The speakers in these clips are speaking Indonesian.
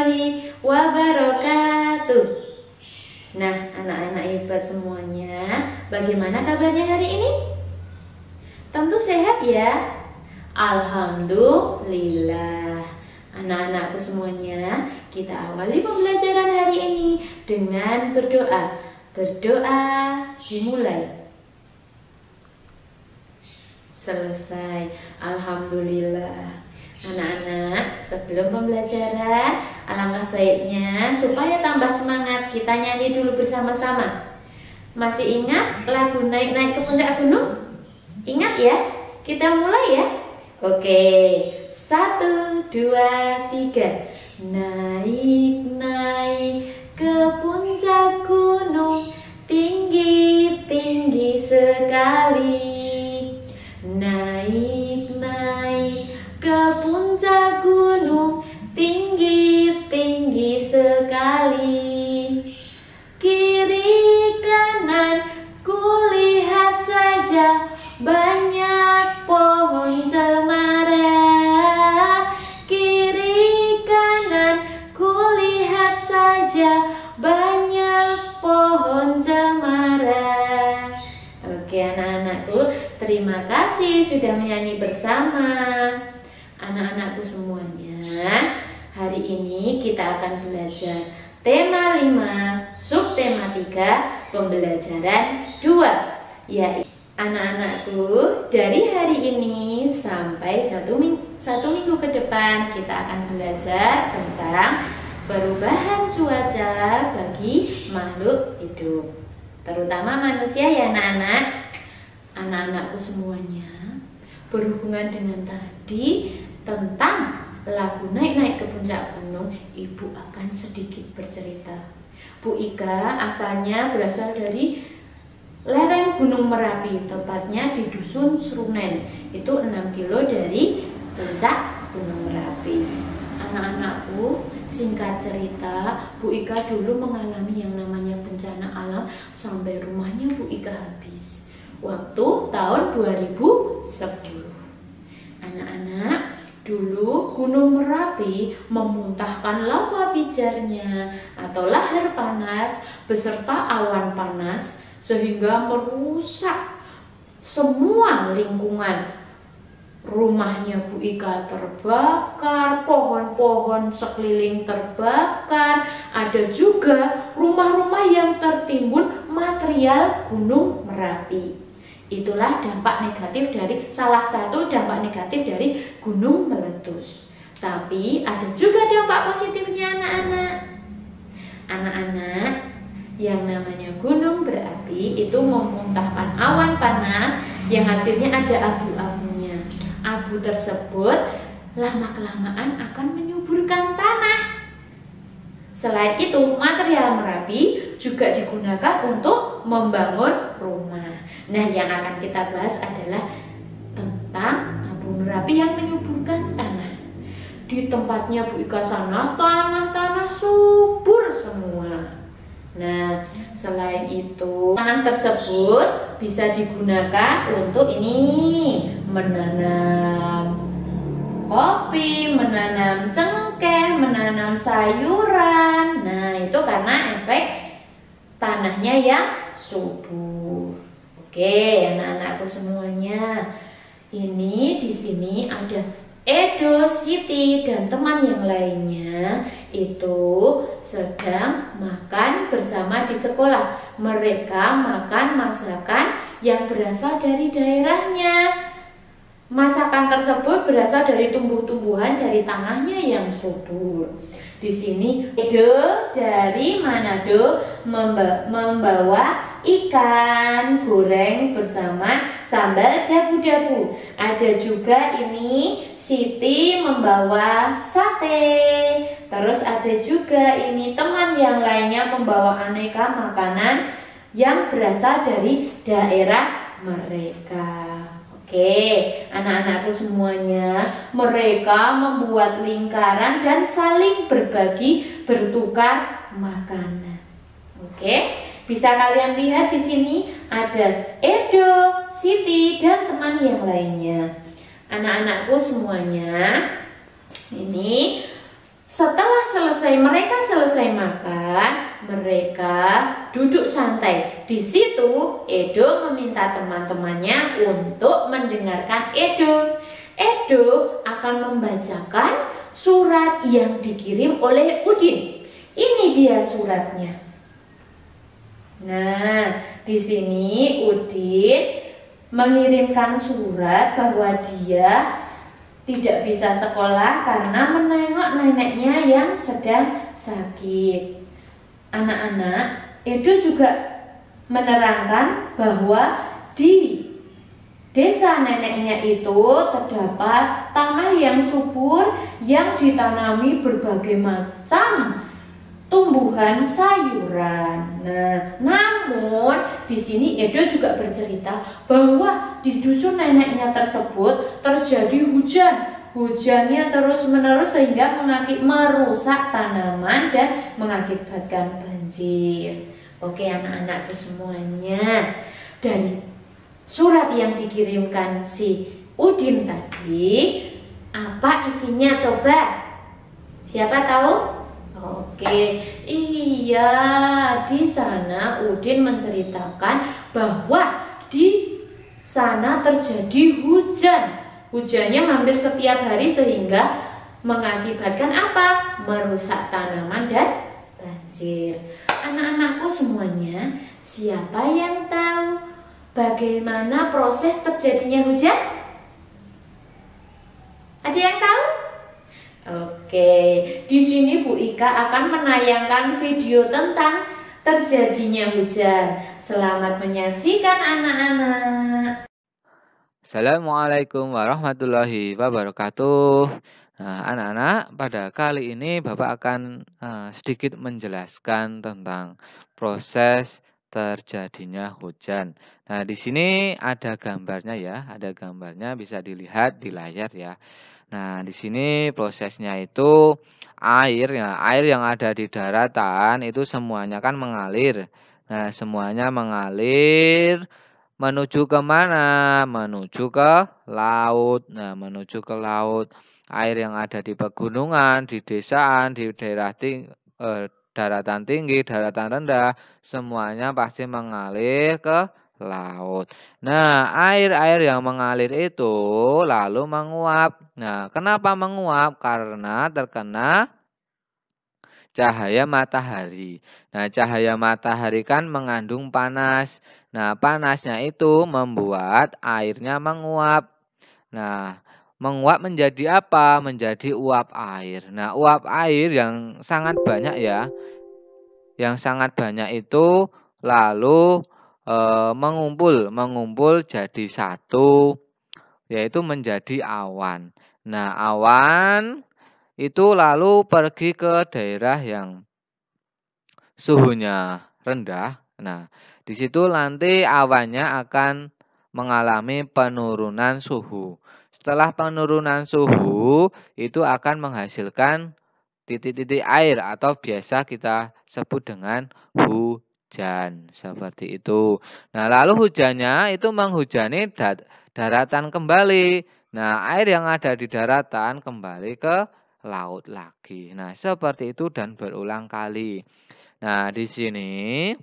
warahmatullahi wabarakatuh. Nah, anak-anak hebat semuanya, bagaimana kabarnya hari ini? Tentu sehat ya? Alhamdulillah. Anak-anakku semuanya, kita awali pembelajaran hari ini dengan berdoa. Berdoa dimulai. Selesai. Alhamdulillah. Anak-anak, sebelum pembelajaran, alangkah baiknya supaya tambah semangat kita nyanyi dulu bersama-sama. Masih ingat lagu Naik-Naik ke Puncak Gunung? Ingat ya? Kita mulai ya. Oke, 1, 2, 3. Naik-naik ke puncak gunung, tinggi-tinggi sekali. Naik-naik ke puncak gunung, tinggi-tinggi sekali. Kiri kanan kulihat saja banyak pohon cemara. Kiri kanan kulihat saja banyak pohon cemara. Oke anak-anakku, terima kasih sudah menyanyi bersama. Anak-anakku semuanya, hari ini kita akan belajar tema 5, subtema 3, pembelajaran 2. Yaitu anak-anakku, dari hari ini sampai satu minggu ke depan kita akan belajar tentang perubahan cuaca bagi makhluk hidup, terutama manusia ya anak-anak. Anak-anakku semuanya, berhubungan dengan tadi tentang lagu Naik-Naik ke Puncak Gunung, Ibu akan sedikit bercerita. Bu Ika asalnya berasal dari lereng Gunung Merapi, tepatnya di Dusun Srunen. Itu 6 kilo dari puncak Gunung Merapi. Anak-anakku, singkat cerita, Bu Ika dulu mengalami yang namanya bencana alam sampai rumahnya Bu Ika habis. Waktu tahun 2010. Anak-anak, dulu Gunung Merapi memuntahkan lava pijarnya atau lahar panas beserta awan panas sehingga merusak semua lingkungan. Rumahnya Bu Ika terbakar, pohon-pohon sekeliling terbakar, ada juga rumah-rumah yang tertimbun material Gunung Merapi. Itulah dampak negatif dari salah satu dampak negatif dari gunung meletus. Tapi ada juga dampak positifnya anak-anak. Anak-anak, yang namanya gunung berapi itu memuntahkan awan panas yang hasilnya ada abu-abunya. Abu tersebut lama-kelamaan akan menyuburkan tanah. Selain itu, material Merapi juga digunakan untuk membangun rumah. Nah, yang akan kita bahas adalah tentang abu Merapi yang menyuburkan tanah. Di tempatnya Bu Ika sana, tanah-tanah subur semua. Nah, selain itu, tanah tersebut bisa digunakan untuk ini, menanam kopi, menanam cengkeh, menanam sayuran. Nah, itu karena efek tanahnya yang subur. Oke, anak-anakku semuanya. Ini di sini ada Edo, Siti, dan teman yang lainnya itu sedang makan bersama di sekolah. Mereka makan masakan yang berasal dari daerahnya. Masakan tersebut berasal dari tumbuh-tumbuhan dari tanahnya yang subur. Di sini Edo dari Manado membawa ikan goreng bersama sambal dabu-dabu. Ada juga ini Siti membawa sate. Terus ada juga ini teman yang lainnya membawa aneka makanan yang berasal dari daerah mereka. Oke, anak-anakku semuanya, mereka membuat lingkaran dan saling berbagi, bertukar makanan. Oke, bisa kalian lihat di sini ada Edo, Siti, dan teman yang lainnya. Anak-anakku semuanya, ini setelah mereka selesai makan, mereka duduk santai. Di situ Edo meminta teman-temannya untuk mendengarkan Edo. Edo akan membacakan surat yang dikirim oleh Udin. Ini dia suratnya. Nah, di sini Udin mengirimkan surat bahwa dia tidak bisa sekolah karena menengok neneknya yang sedang sakit. Anak-anak, Edo juga menerangkan bahwa di desa neneknya itu terdapat tanah yang subur yang ditanami berbagai macam tumbuhan sayuran. Nah, namun di sini Edo juga bercerita bahwa di dusun neneknya tersebut terjadi hujan. Hujannya terus-menerus sehingga merusak tanaman dan mengakibatkan banjir. Oke anak-anakku semuanya, dari surat yang dikirimkan si Udin tadi, apa isinya coba? Siapa tahu? Oke, iya, di sana Udin menceritakan bahwa di sana terjadi hujan. Hujannya hampir setiap hari sehingga mengakibatkan apa? Merusak tanaman dan banjir. Anak-anakku semuanya, siapa yang tahu bagaimana proses terjadinya hujan? Ada yang tahu? Oke, di sini Bu Ika akan menayangkan video tentang terjadinya hujan. Selamat menyaksikan anak-anak. Assalamualaikum warahmatullahi wabarakatuh. Nah, anak-anak, pada kali ini Bapak akan sedikit menjelaskan tentang proses terjadinya hujan. Nah, di sini ada gambarnya ya, ada gambarnya bisa dilihat di layar ya. Nah, di sini prosesnya itu air ya, air yang ada di daratan itu semuanya kan mengalir. Nah, semuanya mengalir menuju ke mana? Menuju ke laut. Nah, menuju ke laut. Air yang ada di pegunungan, di desaan, di daratan tinggi, daratan rendah, semuanya pasti mengalir ke laut. Nah, air-air yang mengalir itu lalu menguap. Nah, kenapa menguap? Karena terkena cahaya matahari. Nah, cahaya matahari kan mengandung panas. Nah, panasnya itu membuat airnya menguap. Nah, menguap menjadi apa? Menjadi uap air. Nah, uap air yang sangat banyak ya. Yang sangat banyak itu lalu mengumpul jadi satu, yaitu menjadi awan. Nah, awan itu lalu pergi ke daerah yang suhunya rendah. Nah, di situ nanti awannya akan mengalami penurunan suhu. Setelah penurunan suhu, itu akan menghasilkan titik-titik air atau biasa kita sebut dengan hujan. Seperti itu. Nah, lalu hujannya itu menghujani daratan kembali. Nah, air yang ada di daratan kembali ke laut lagi. Nah, seperti itu dan berulang kali. Nah, di sini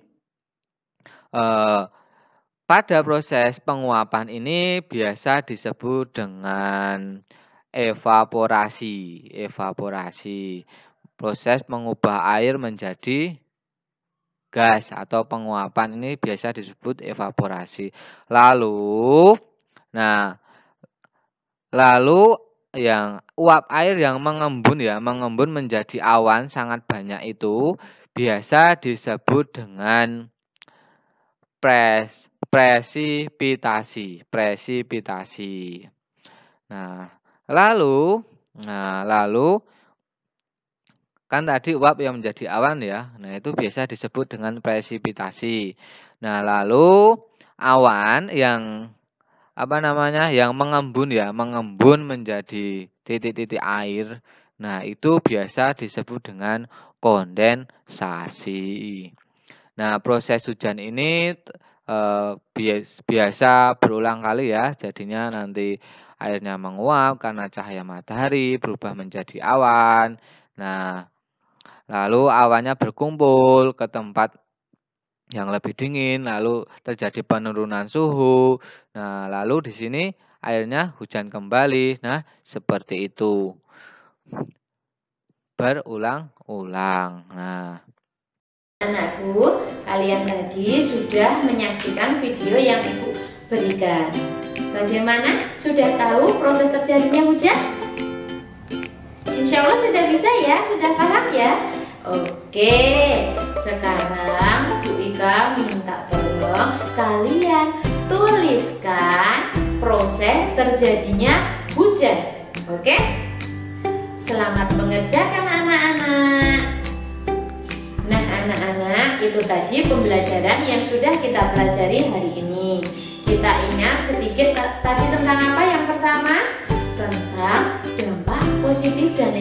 pada proses penguapan ini biasa disebut dengan evaporasi. Evaporasi. Proses mengubah air menjadi gas atau penguapan ini biasa disebut evaporasi. Lalu, nah, lalu yang uap air yang mengembun menjadi awan sangat banyak itu biasa disebut dengan presipitasi. Presipitasi. Lalu kan tadi uap yang menjadi awan ya. Nah, itu biasa disebut dengan presipitasi. Nah, lalu awan yang yang mengembun menjadi titik-titik air. Nah, itu biasa disebut dengan kondensasi. Nah, proses hujan ini biasa berulang kali ya. Jadinya nanti airnya menguap karena cahaya matahari berubah menjadi awan. Nah, lalu awannya berkumpul ke tempat yang lebih dingin, lalu terjadi penurunan suhu. Nah, lalu di sini akhirnya hujan kembali. Nah, seperti itu. Berulang-ulang. Nah, anakku, kalian tadi sudah menyaksikan video yang Ibu berikan. Bagaimana? Sudah tahu proses terjadinya hujan? Insya Allah sudah bisa ya, sudah paham ya? Oke, sekarang Bu Ika minta tolong kalian tuliskan proses terjadinya hujan. Oke? Selamat mengerjakan anak-anak. Nah anak-anak, itu tadi pembelajaran yang sudah kita pelajari hari ini. Kita ingat sedikit tadi tentang apa? Yang pertama, tentang dampak positif dan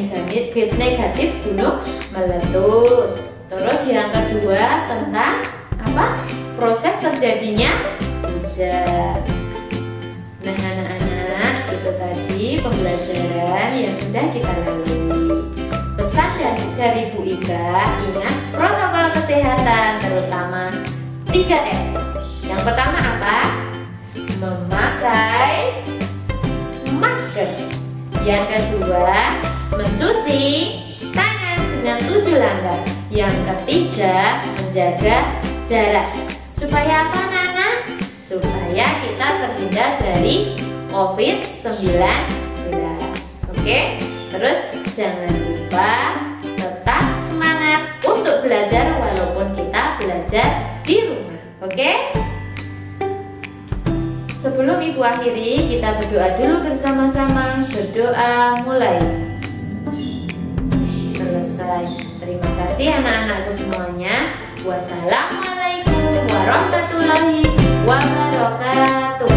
negatif gunung meletus. Terus yang kedua tentang apa? Proses terjadinya hujan. Nah anak-anak, itu tadi pembelajaran yang sudah kita lalui. Pesan dari Bu Ika, ingat protokol kesehatan terutama 3M. Yang pertama apa? Memakai masker. Yang kedua, mencuci tangan dengan 7 langkah. Yang ketiga, menjaga jarak. Supaya apa anak-anak? Supaya kita terhindar dari COVID-19. Oke? Terus jangan lupa tetap semangat untuk belajar walaupun kita belajar di rumah. Oke? Sebelum Ibu akhiri, kita berdoa dulu bersama-sama. Berdoa mulai. Selesai. Terima kasih anak-anakku semuanya. Wassalamualaikum warahmatullahi wabarakatuh.